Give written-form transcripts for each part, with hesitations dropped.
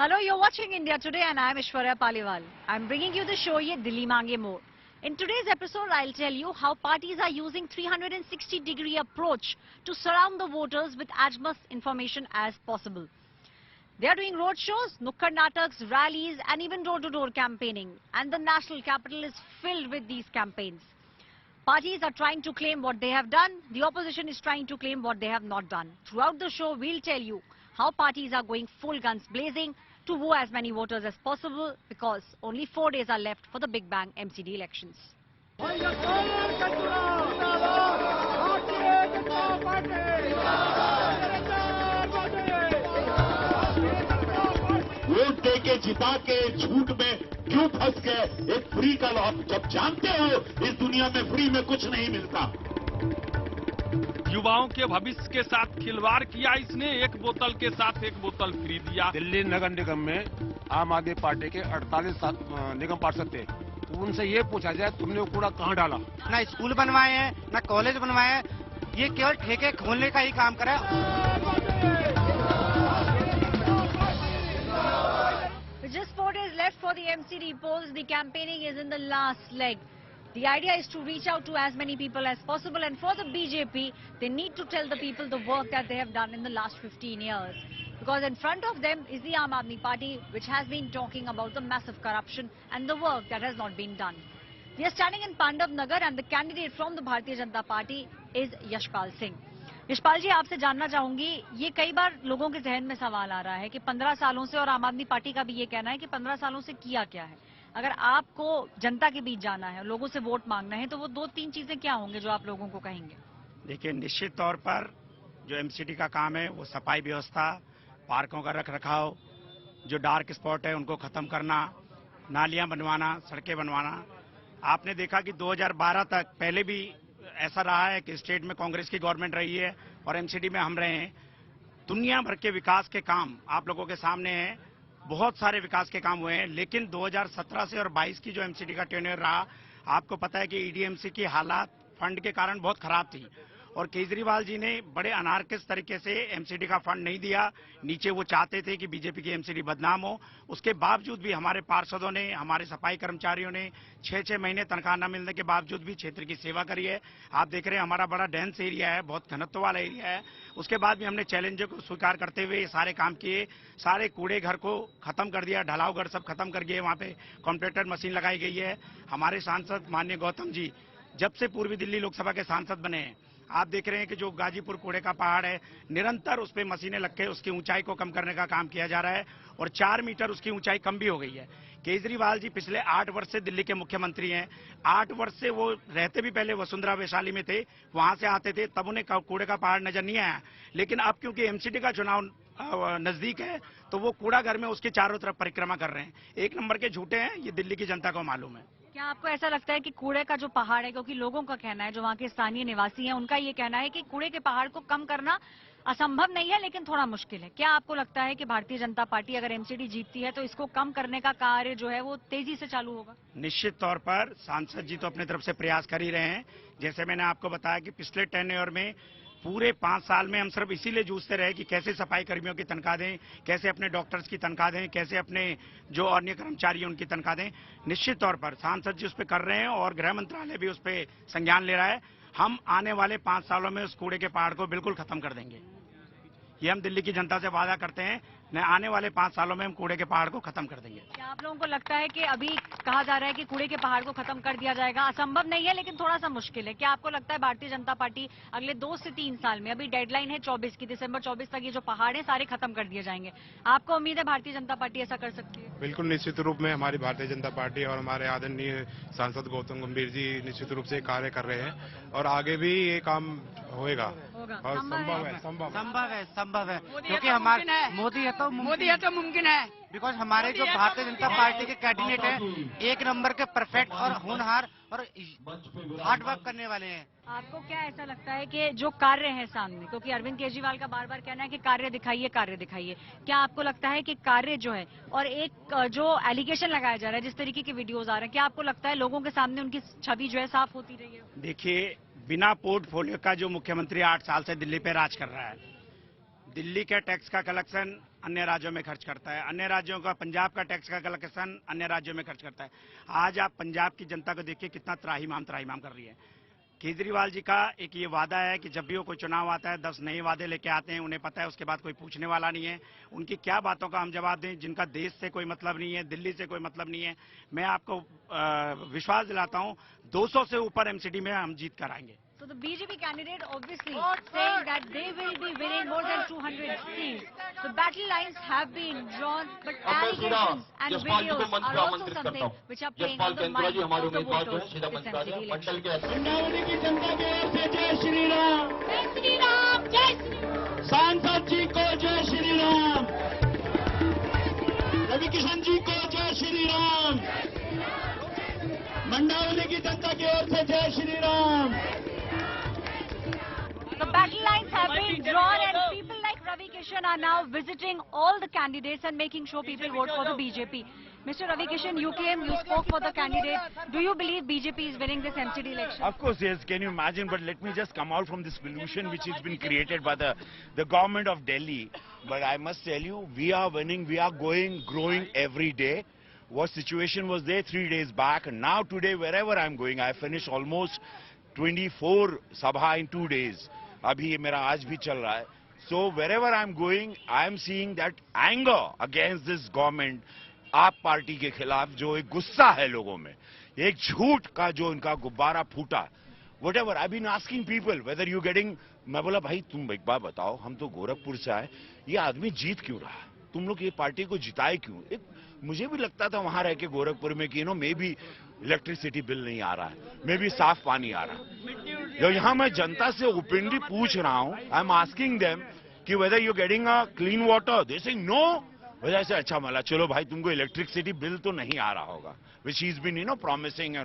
Hello, you're watching India Today and I'm Ishwarya Paliwal. I'm bringing you the show Ye Dilli Mange More. In today's episode, I'll tell you how parties are using 360-degree approach to surround the voters with as much information as possible. They are doing road shows, nukkad nataks, rallies and even door-to-door campaigning. And the national capital is filled with these campaigns. Parties are trying to claim what they have done. The opposition is trying to claim what they have not done. Throughout the show, we'll tell you how parties are going full guns blazing to woo as many voters as possible because only 4 days are left for the Big Bang MCD elections. Vote देके जिता के झूठ में क्यों फंस गए? एक free का लॉस, जब जानते हो इस दुनिया में फ्री में कुछ नहीं मिलता। युवाओं के भविष्य के साथ खिलवाड़ किया इसने, एक बोतल के साथ एक बोतल फ्री दिया। दिल्ली नगर निगम में आम आदमी पार्टी के 48 निगम पार्षद थे, तो उनसे ये पूछा जाए तुमने वो कूड़ा कहाँ डाला? ना स्कूल बनवाए हैं, ना कॉलेज बनवाए हैं, ये केवल ठेके खोलने का ही काम करे। With just 4 days left for the MCD polls, the campaigning is in the last leg. The idea is to reach out to as many people as possible, and for the BJP, they need to tell the people the work that they have done in the last 15 years. Because in front of them is the Aam Aadmi Party, which has been talking about the massive corruption and the work that has not been done. They are standing in Pandav Nagar and the candidate from the Bharatiya Janata Party is Yashpal Singh. Yashpal जी, आपसे जानना चाहूंगी, ये कई बार लोगों के जहन में सवाल आ रहा है कि 15 सालों से, और आम आदमी पार्टी का भी ये कहना है कि 15 सालों से किया क्या है। अगर आपको जनता के बीच जाना है, लोगों से वोट मांगना है, तो वो 2-3 चीजें क्या होंगे जो आप लोगों को कहेंगे? देखिए, निश्चित तौर पर जो एमसीडी का काम है वो सफाई व्यवस्था, पार्कों का रख रखाव, जो डार्क स्पॉट है उनको खत्म करना, नालियां बनवाना, सड़कें बनवाना। आपने देखा कि 2012 तक पहले भी ऐसा रहा है कि स्टेट में कांग्रेस की गवर्नमेंट रही है और एमसीडी में हम रहे हैं। दुनिया भर के विकास के काम आप लोगों के सामने हैं, बहुत सारे विकास के काम हुए हैं, लेकिन 2017 से और 22 की जो एमसीडी का टेन्योर रहा, आपको पता है कि ईडीएमसी की हालात फंड के कारण बहुत खराब थी और केजरीवाल जी ने बड़े अनारकिस तरीके से एमसीडी का फंड नहीं दिया। नीचे वो चाहते थे कि बीजेपी की एमसीडी बदनाम हो, उसके बावजूद भी हमारे पार्षदों ने, हमारे सफाई कर्मचारियों ने 6-6 महीने तनख्वाह न मिलने के बावजूद भी क्षेत्र की सेवा करी है। आप देख रहे हैं हमारा बड़ा डेंस एरिया है, बहुत घनत्व वाला एरिया है, उसके बाद भी हमने चैलेंजों को स्वीकार करते हुए ये सारे काम किए। सारे कूड़े घर को खत्म कर दिया, ढलाव घर सब खत्म कर दिए, वहाँ पे कॉम्प्यूटर मशीन लगाई गई है। हमारे सांसद माननीय गौतम जी जब से पूर्वी दिल्ली लोकसभा के सांसद बने हैं, आप देख रहे हैं कि जो गाजीपुर कूड़े का पहाड़ है, निरंतर उस पे मशीनें लग के उसकी ऊंचाई को कम करने का काम किया जा रहा है और 4 मीटर उसकी ऊंचाई कम भी हो गई है। केजरीवाल जी पिछले 8 वर्ष से दिल्ली के मुख्यमंत्री हैं। 8 वर्ष से वो रहते भी पहले वसुंधरा वैशाली में थे, वहां से आते थे, तब उन्हें कूड़े का पहाड़ नजर नहीं आया। लेकिन अब क्योंकि एमसीडी का चुनाव नजदीक है, तो वो कूड़ा घर में उसके चारों तरफ परिक्रमा कर रहे हैं। 1 नंबर के झूठे हैं, ये दिल्ली की जनता को मालूम है। क्या आपको ऐसा लगता है कि कूड़े का जो पहाड़ है, क्योंकि लोगों का कहना है, जो वहाँ के स्थानीय निवासी हैं, उनका ये कहना है कि कूड़े के पहाड़ को कम करना असंभव नहीं है लेकिन थोड़ा मुश्किल है। क्या आपको लगता है कि भारतीय जनता पार्टी अगर एमसीडी जीतती है तो इसको कम करने का कार्य जो है वो तेजी से चालू होगा? निश्चित तौर पर सांसद जी तो अपनी तरफ से प्रयास कर ही रहे हैं। जैसे मैंने आपको बताया कि पिछले टेन्योर में पूरे 5 साल में हम सिर्फ इसीलिए जूझते रहे कि कैसे सफाई कर्मियों की तनख्वाह दें, कैसे अपने डॉक्टर्स की तनख्वाह दें, कैसे अपने जो अन्य कर्मचारी हैं उनकी तनख्वाह दें। निश्चित तौर पर सांसद जी उस पर कर रहे हैं और गृह मंत्रालय भी उस पर संज्ञान ले रहा है। हम आने वाले 5 सालों में उस कूड़े के पहाड़ को बिल्कुल खत्म कर देंगे। ये हम दिल्ली की जनता से वादा करते हैं, आने वाले 5 सालों में हम कूड़े के पहाड़ को खत्म कर देंगे। क्या आप लोगों को लगता है कि अभी कहा जा रहा है कि कूड़े के पहाड़ को खत्म कर दिया जाएगा, असंभव नहीं है लेकिन थोड़ा सा मुश्किल है? क्या आपको लगता है भारतीय जनता पार्टी अगले 2 से 3 साल में, अभी डेडलाइन है 24 की, दिसंबर 24 तक ये जो पहाड़ है सारे खत्म कर दिए जाएंगे? आपको उम्मीद है भारतीय जनता पार्टी ऐसा कर सकती है? बिल्कुल निश्चित रूप में हमारी भारतीय जनता पार्टी और हमारे आदरणीय सांसद गौतम गंभीर जी निश्चित रूप से कार्य कर रहे हैं और आगे भी ये काम होगा और संभव है क्योंकि हमारे मोदी है तो मुमकिन है। बिकॉज हमारे जो भारतीय जनता पार्टी के कैंडिडेट हैं 1 नंबर के परफेक्ट और होनहार और हार्ड वर्क करने वाले हैं। आपको क्या ऐसा लगता है कि जो कार्य है सामने, क्योंकि अरविंद केजरीवाल का बार बार कहना है कि कार्य दिखाइए, कार्य दिखाइए, क्या आपको लगता है कि कार्य जो है और एक जो एलिगेशन लगाया जा रहा है, जिस तरीके की वीडियोज आ रहे हैं, क्या आपको लगता है लोगों के सामने उनकी छवि जो है साफ होती रही है? देखिए, बिना पोर्टफोलियो का जो मुख्यमंत्री 8 साल से दिल्ली पे राज कर रहा है, दिल्ली के टैक्स का कलेक्शन अन्य राज्यों में खर्च करता है, अन्य राज्यों का पंजाब का टैक्स का कलेक्शन अन्य राज्यों में खर्च करता है। आज आप पंजाब की जनता को देखिए कितना त्राहिमाम कर रही है। केजरीवाल जी का एक ये वादा है कि जब भी वो कोई चुनाव आता है 10 नए वादे लेके आते हैं, उन्हें पता है उसके बाद कोई पूछने वाला नहीं है। उनकी क्या बातों का हम जवाब दें जिनका देश से कोई मतलब नहीं है, दिल्ली से कोई मतलब नहीं है। मैं आपको विश्वास दिलाता हूं 200 से ऊपर एमसीडी में हम जीत कर आएंगे। So the BJP candidate obviously saying that they will be winning more than 200 seats. The battle lines have been drawn, but allegations and videos are also something which are playing on the mind of the voters this MCD election. Mandawali की जनता की ओर से जय श्री राम, जय श्री राम, जय श्री राम। सांसद जी को जय श्री राम, रवि किशन जी को जय श्री राम, मंडावली की जनता की ओर से जय Shri Ram. The battle lines have been drawn and people like Ravi Kishan are now visiting all the candidates and making sure people vote for the BJP. Mr. Ravi Kishan, you came, you spoke for the candidate. Do you believe BJP is winning this MCD election? Of course, yes. Can you imagine? But let me just come out from this illusion which has been created by the government of Delhi. But I must tell you, we are winning, we are growing every day. What situation was there 3 days back, and now today, wherever I'm going, I finished almost 24 sabha in 2 days. अभी ये मेरा आज भी चल रहा है. So wherever I'm going, I'm seeing that anger against this government, आप party के खिलाफ जो एक गुस्सा है लोगों में, एक झूठ का जो इनका गुब्बारा फूटा. Whatever, I've been asking people whether you getting, मैं बोला भाई तुम एक बार बताओ, हम तो गोरखपुर से आए, ये आदमी जीत क्यों रहा? तुम लोग ये पार्टी को जिताए क्यों? एक मुझे भी लगता था वहां रह के गोरखपुर में कि मे बी इलेक्ट्रिसिटी बिल नहीं आ रहा है, मे बी साफ पानी आ रहा है. यहाँ मैं जनता से ओपनली पूछ रहा हूँ, आई एम आस्किंग देम कि whether you getting a clean water, they saying no. वजह से अच्छा मला चलो भाई तुमको इलेक्ट्रिसिटी बिल तो नहीं आ रहा होगा, विच इज बीन प्रॉमिसिंग.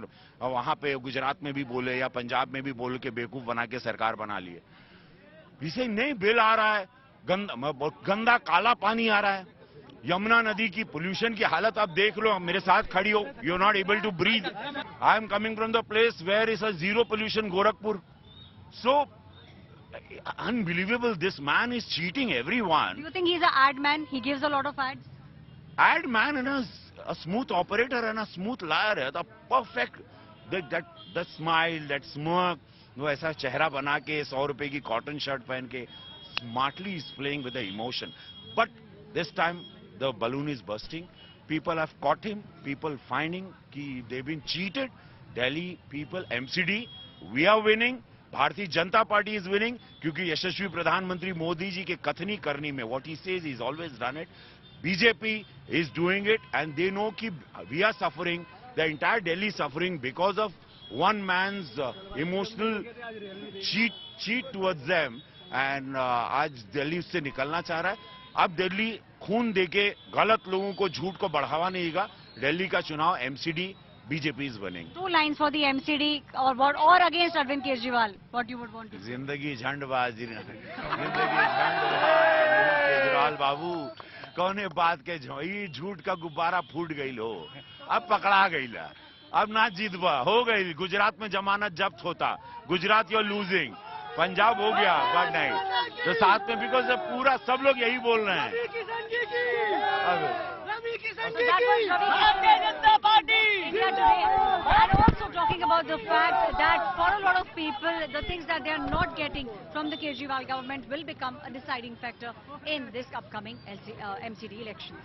वहां पे गुजरात में भी बोले या पंजाब में भी बोल के बेवकूफ बना के सरकार बना लिए. इसे नहीं बिल आ रहा है, गंदा काला पानी आ रहा है. यमुना नदी की पोल्यूशन की हालत आप देख लो, मेरे साथ खड़ी हो, you are not able to breathe. I am coming from the place where is a zero pollution, Gorakhpur. So unbelievable, this man is cheating everyone. Do you think he's an ad man? He gives a lot of ads? Ad man and a smooth operator and a smooth liar. The perfect, that smile, that smirk, वो ऐसा चेहरा बना के 100 रुपए की cotton shirt पहन के smartly is playing with the emotion. But this time the balloon is bursting. People have caught him. People finding कि they've been cheated. Delhi people, MCD, we are winning. Bharatiya Janata party is winning क्योंकि यशस्वी प्रधानमंत्री मोदी जी के कथनी करनी में what he says is always done it. BJP is doing it and they know कि we are suffering, the entire Delhi suffering because of one man's emotional cheat towards them. And आज दिल्ली उससे निकलना चाह रहा है. अब दिल्ली खून देके गलत लोगों को, झूठ को बढ़ावा नहीं देगा. दिल्ली का चुनाव MCD, BJP is winning. 2 lines for the MCD or against Arvind Kejriwal. What you would want to say? जिंदगी झंडबाजी, जिंदगी केजरीवाल बाबू कौने बात के ई झूठ का गुब्बारा फूट गई लो, अब पकड़ा गई ला, अब ना जीतबा हो गई. गुजरात में जमानत जब्त होता, Gujarat you are losing, Punjab हो गया बट नहीं, तो साथ में बिकॉज पूरा सब लोग यही बोल रहे हैं. So that was Ravi India Today, and also talking about the fact that for a lot of people, the things that they are not getting from the Kejriwal government will become a deciding factor in this upcoming MCD elections.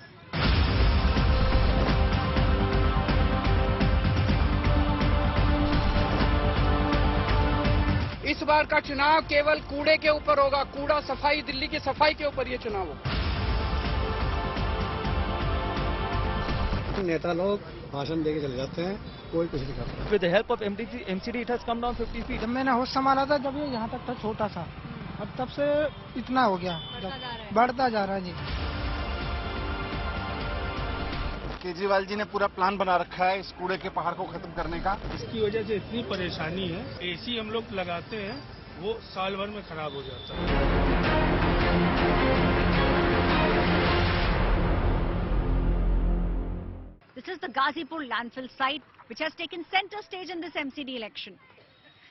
इस बार का चुनाव केवल कूड़े के ऊपर होगा, कूड़ा सफाई, दिल्ली की सफाई के ऊपर ये चुनाव होगा. नेता लोग भाषण देके चले जाते हैं, कोई कुछ नहीं करता. With the help of MCD, it has come down 50 feet. जब मैंने होश संभाला था जब ये यहाँ तक था छोटा सा, अब तब से इतना हो गया, बढ़ता जा रहा है जी. केजरीवाल जी ने पूरा प्लान बना रखा है इस कूड़े के पहाड़ को खत्म करने का. इसकी वजह से इतनी परेशानी है, एसी हम लोग लगाते हैं वो साल भर में खराब हो जाता है. This is the Ghazipur landfill site, which has taken center stage in this MCD election.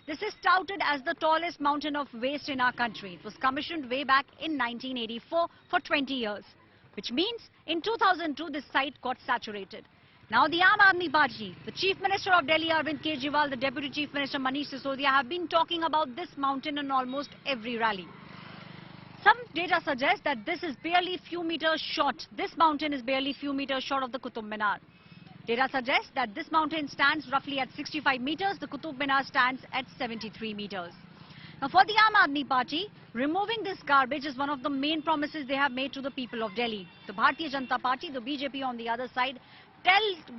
This is touted as the tallest mountain of waste in our country. It was commissioned way back in 1984 for 20 years. which means in 2002 this site got saturated. Now the Aam Aadmi Party, the Chief Minister of Delhi Arvind Kejriwal, the Deputy Chief Minister Manish Sisodia have been talking about this mountain in almost every rally. Some data suggests that this is barely few meters short. This mountain is barely few meters short of the Qutub Minar. Data suggests that this mountain stands roughly at 65 meters. The Qutub Minar stands at 73 meters. Now for the Aam Aadmi Party, removing this garbage is one of the main promises they have made to the people of Delhi. The Bharatiya Janata Party, the BJP on the other side,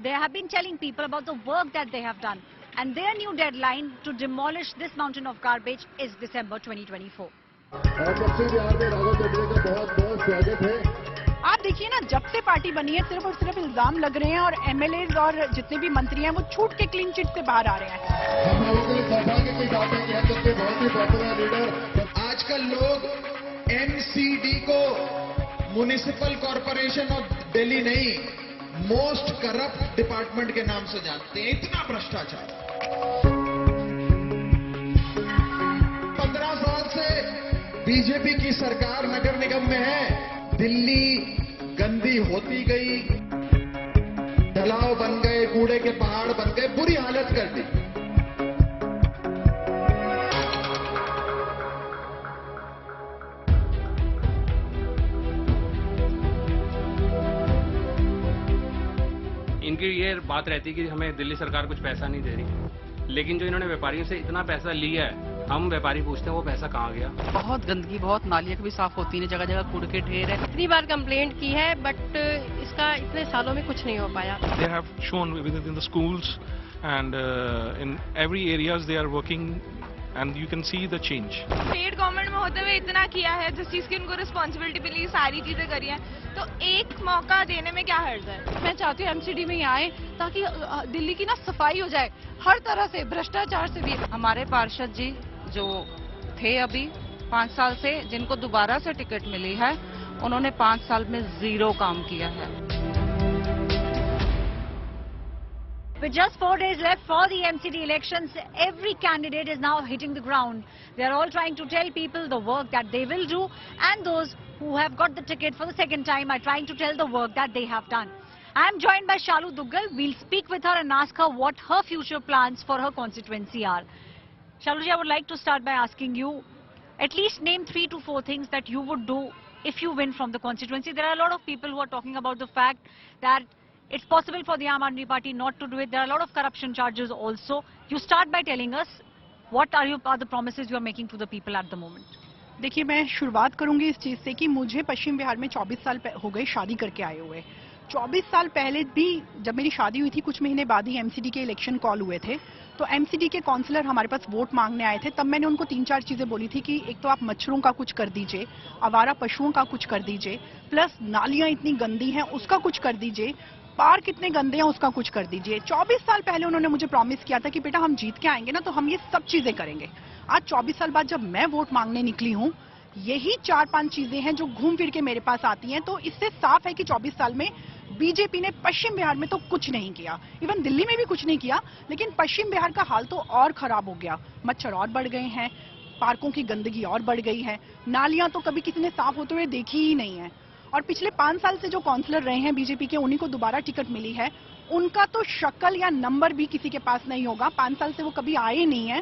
they have been telling people about the work that they have done. And their new deadline to demolish this mountain of garbage is December 2024. आप देखिए ना, जब से party बनी है सिर्फ और सिर्फ इल्जाम लग रहे हैं और एमएलएज और जितने भी मंत्री हैं वो छूट के क्लीन चिट से बाहर आ रहे हैं। आजकल लोग एमसीडी को म्युनिसिपल कॉर्पोरेशन ऑफ दिल्ली नहीं, मोस्ट करप्ट डिपार्टमेंट के नाम से जानते हैं। इतना भ्रष्टाचार 15 साल से बीजेपी की सरकार नगर निगम में है। दिल्ली गंदी होती गई, ढलाव बन गए, कूड़े के पहाड़ बन गए, बुरी हालत कर दी। इनकी ये बात रहती है कि हमें दिल्ली सरकार कुछ पैसा नहीं दे रही, लेकिन जो इन्होंने व्यापारियों से इतना पैसा लिया है, हम व्यापारी पूछते हैं वो पैसा कहाँ गया। बहुत गंदगी, बहुत नालियाँ भी साफ होती हैं, जगह जगह कूड़े के ढेर है। इतनी बार कंप्लेंट की है बट इसका इतने सालों में कुछ नहीं हो पाया। They have shown within the schools and in every areas they are working and you can see the change. State government में होते हुए इतना किया है, जिस चीज की उनको रिस्पॉन्सिबिलिटी मिली, सारी चीजें करी है, तो एक मौका देने में क्या हर्ज है। मैं चाहती हूँ एमसीडी में ही आए ताकि दिल्ली की ना सफाई हो जाए हर तरह से, भ्रष्टाचार से भी। हमारे पार्षद जी जो थे अभी 5 साल से, जिनको दोबारा से टिकट मिली है, उन्होंने 5 साल में 0 काम किया है। With just 4 days left for the MCD elections, every candidate is now hitting the ground. They are all trying to tell people the work that they will do, and those who have got the ticket for the second time are trying to tell the work that they have done. I am joined by Shalu Duggal. We'll speak with her and ask her what her future plans for her constituency are. Shaluji, I would like to start by asking you, at least name 3 to 4 things that you would do if you win from the constituency. There are a lot of people who are talking about the fact that it's possible for the Aam Aadmi Party not to do it. There are a lot of corruption charges also. You start by telling us what are the promises you are making to the people at the moment. देखिए, मैं शुरुआत करूंगी इस चीज से कि मुझे पश्चिम बिहार में 24 साल हो गए शादी करके आए हुए। 24 साल पहले भी जब मेरी शादी हुई थी, कुछ महीने बाद ही एमसीडी के इलेक्शन कॉल हुए थे, तो एमसीडी के काउंसलर हमारे पास वोट मांगने आए थे। तब मैंने उनको 3-4 चीजें बोली थी कि एक तो आप मच्छरों का कुछ कर दीजिए, आवारा पशुओं का कुछ कर दीजिए, प्लस नालियां इतनी गंदी हैं उसका कुछ कर दीजिए, पार्क इतने गंदे हैं उसका कुछ कर दीजिए। 24 साल पहले उन्होंने मुझे प्रॉमिस किया था कि बेटा हम जीत के आएंगे ना तो हम ये सब चीजें करेंगे। आज 24 साल बाद जब मैं वोट मांगने निकली हूँ, यही 4-5 चीजें हैं जो घूम फिर के मेरे पास आती हैं। तो इससे साफ है कि 24 साल में बीजेपी ने पश्चिम बिहार में तो कुछ नहीं किया, इवन दिल्ली में भी कुछ नहीं किया, लेकिन पश्चिम बिहार का हाल तो और खराब हो गया। मच्छर और बढ़ गए हैं, पार्कों की गंदगी और बढ़ गई है, नालियां तो कभी किसी ने साफ होते हुए देखी ही नहीं है। और पिछले 5 साल से जो काउंसलर रहे हैं बीजेपी के, उन्हीं को दोबारा टिकट मिली है, उनका तो शक्ल या नंबर भी किसी के पास नहीं होगा। 5 साल से वो कभी आए नहीं है।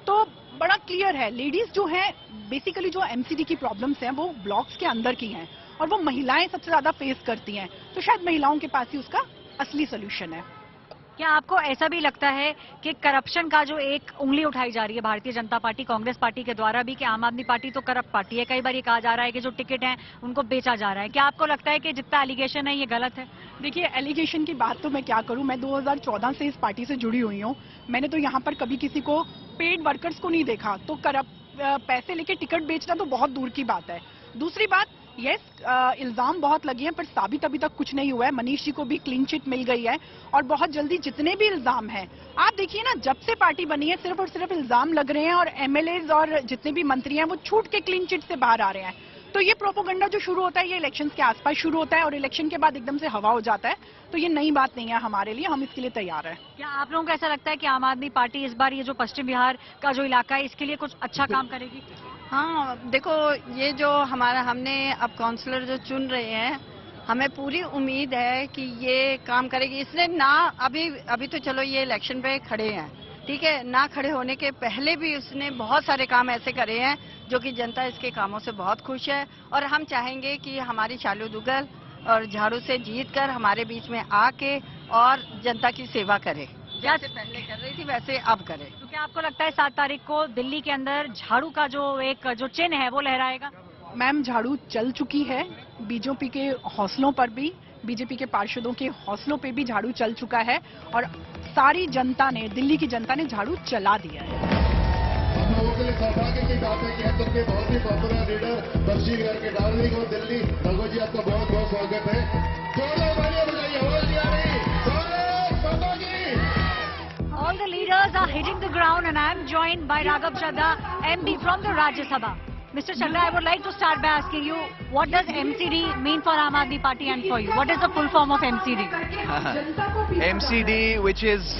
तो बड़ा क्लियर है, लेडीज जो हैं, बेसिकली जो एमसीडी की प्रॉब्लम्स हैं वो ब्लॉक्स के अंदर की हैं और वो महिलाएं सबसे ज्यादा फेस करती हैं। तो शायद महिलाओं के पास ही उसका असली सोल्यूशन है। क्या आपको ऐसा भी लगता है कि करप्शन का जो एक उंगली उठाई जा रही है भारतीय जनता पार्टी, कांग्रेस पार्टी के द्वारा भी, कि आम आदमी पार्टी तो करप्ट पार्टी है, कई बार ये कहा जा रहा है कि जो टिकट हैं उनको बेचा जा रहा है, क्या आपको लगता है कि जितना एलिगेशन है ये गलत है? देखिए, एलिगेशन की बात तो मैं क्या करूं, मैं 2014 से इस पार्टी से जुड़ी हुई हूं। मैंने तो यहाँ पर कभी किसी को, पेड वर्कर्स को नहीं देखा, तो पैसे लेके टिकट बेचना तो बहुत दूर की बात है। दूसरी बात, यस, इल्जाम बहुत लगे हैं पर साबित अभी तक कुछ नहीं हुआ है। मनीष जी को भी क्लीन चिट मिल गई है और बहुत जल्दी जितने भी इल्जाम हैं, आप देखिए ना, जब से पार्टी बनी है सिर्फ और सिर्फ इल्जाम लग रहे हैं और एमएलएज और जितने भी मंत्री हैं वो छूट के क्लीन चिट से बाहर आ रहे हैं। तो ये प्रोपोगंडा जो शुरू होता है ये इलेक्शन के आसपास शुरू होता है और इलेक्शन के बाद एकदम से हवा हो जाता है। तो ये नई बात नहीं है हमारे लिए, हम इसके लिए तैयार हैं। क्या आप लोगों को ऐसा लगता है कि आम आदमी पार्टी इस बार ये जो पश्चिम बिहार का जो इलाका है इसके लिए कुछ अच्छा काम करेगी? हाँ, देखो, ये जो हमने अब काउंसलर जो चुन रहे हैं हमें पूरी उम्मीद है कि ये काम करेगी। इसने ना अभी तो चलो ये इलेक्शन पे खड़े हैं, ठीक है, ना खड़े होने के पहले भी उसने बहुत सारे काम ऐसे करे हैं जो कि जनता इसके कामों से बहुत खुश है। और हम चाहेंगे कि हमारी शालू दुग्गल और झाड़ू से जीतकर हमारे बीच में आके और जनता की सेवा करे, जैसे पहले कर रही थी वैसे अब करे। तो क्या आपको लगता है 7 तारीख को दिल्ली के अंदर झाड़ू का जो चिन्ह है वो लहराएगा? मैम, झाड़ू चल चुकी है। बीजेपी के हौसलों पर भी, बीजेपी के पार्षदों के हौसलों पे भी झाड़ू चल चुका है और सारी जनता ने, दिल्ली की जनता ने झाड़ू चला दिया है। हम लोगों के लिए सौभाग्य की बात है कि हम लोग के बहुत ही पॉपुलर लीडर बशीर घर के डार्लिंग और दिल्ली रघु जी, आपका बहुत बहुत स्वागत है। जोरदार तालियां बजाइए, आवाज नहीं आ रही। All the leaders are hitting the ground and I am joined by Raghav Chadha, MP from the Rajya Sabha. Mr. Chadha, I would like to start by asking you, what does MCD mean for Aam Aadmi Party and for you? What is the full form of MCD? MCD, which is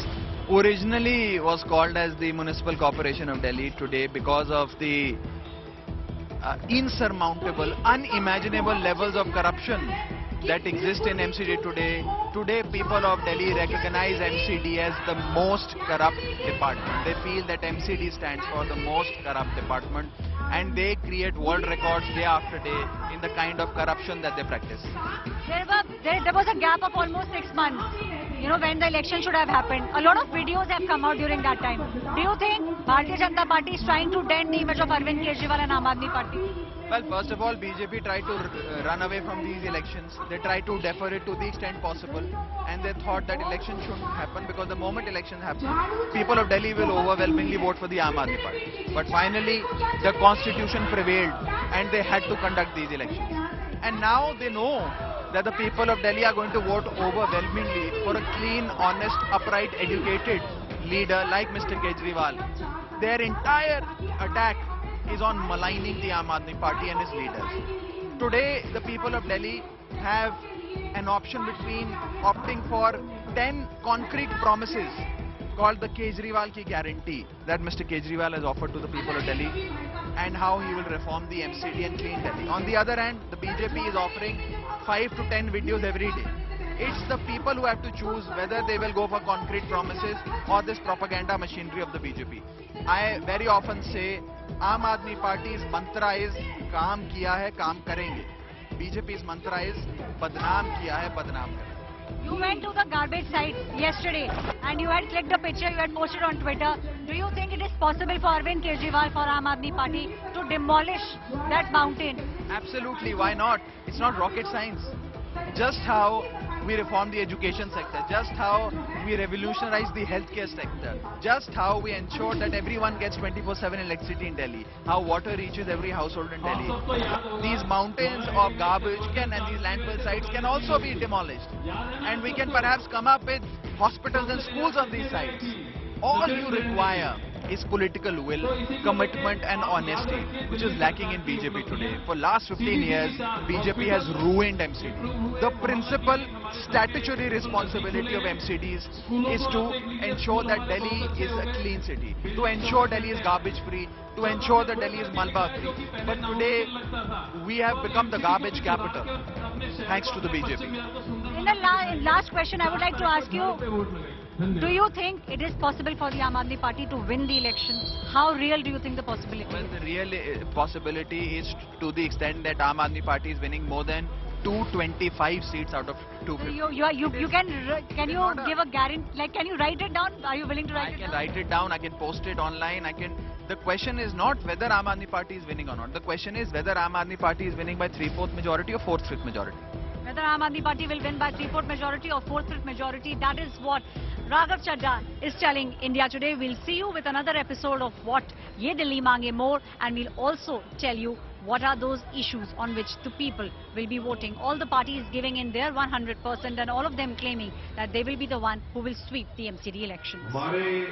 originally was called as the Municipal Corporation of Delhi, today because of the insurmountable, unimaginable levels of corruption that exist in MCD today. Today people of Delhi recognize MCD as the most corrupt department. They feel that MCD stands for the most corrupt department and they create world records day after day in the kind of corruption that they practice. There was a gap of almost 6 months, when the election should have happened. A lot of videos have come out during that time. Do you think Bharatiya Janata Party is trying to dent the image of Arvind Kejriwal and Aam Aadmi Party? Well, first of all, BJP tried to run away from these elections. They tried to defer it to the extent possible, and they thought that election shouldn't happen because the moment election happens, people of Delhi will overwhelmingly vote for the Aam Aadmi Party. But finally, the constitution prevailed, and they had to conduct these elections. And now they know that the people of Delhi are going to vote overwhelmingly for a clean, honest, upright, educated leader like Mr. Kejriwal. Their entire attack is on maligning the Aam Aadmi Party and its leaders. Today, the people of Delhi have an option between opting for 10 concrete promises called the Kejriwal Ki Guarantee that Mr. Kejriwal has offered to the people of Delhi and how he will reform the MCD and clean Delhi. On the other hand, the BJP is offering 5 to 10 videos every day. It's the people who have to choose whether they will go for concrete promises or this propaganda machinery of the BJP. I very often say, Aam Aadmi Party's mantra is, काम किया है, काम करेंगे. BJP's mantra is, बदनाम किया है, बदनाम करेंगे. You went to the garbage site yesterday and you had clicked a picture, you had posted on Twitter. Do you think it is possible for Arvind Kejriwal, for Aam Aadmi Party, to demolish that mountain? Absolutely, why not? It's not rocket science. Just how we reform the education sector, just how we revolutionize the healthcare sector, just how we ensure that everyone gets 24/7 electricity in Delhi, how water reaches every household in Delhi. These mountains of garbage and these landfill sites can also be demolished. And we can perhaps come up with hospitals and schools on these sites. All you require is political will, commitment and honesty, which is lacking in BJP today. For last 15 years, BJP has ruined MCD. The principal statutory responsibility of MCDs is to ensure that Delhi is a clean city, to ensure Delhi is garbage free, to ensure that Delhi is Malba free. But today, we have become the garbage capital, thanks to the BJP. In the last question, I would like to ask you, do you think it is possible for the Aam Aadmi Party to win the election? How real do you think the possibility is? Well, the real possibility is to the extent that Aam Aadmi Party is winning more than 225 seats out of 250. Can you give a guarantee? Like, can you write it down? Are you willing to write it down? I can write it down. I can post it online. The question is not whether Aam Aadmi Party is winning or not. The question is whether Aam Aadmi Party is winning by 3/4 majority or 4/5 majority. Whether Aam Aadmi Party will win by 3/4 majority or 4/5 majority, that is what Raghav Chadha is telling India Today. We'll see you with another episode of What Ye Delhi Mange More, and we'll also tell you what are those issues on which the people will be voting. All the parties giving in their 100% and all of them claiming that they will be the one who will sweep the MCD elections.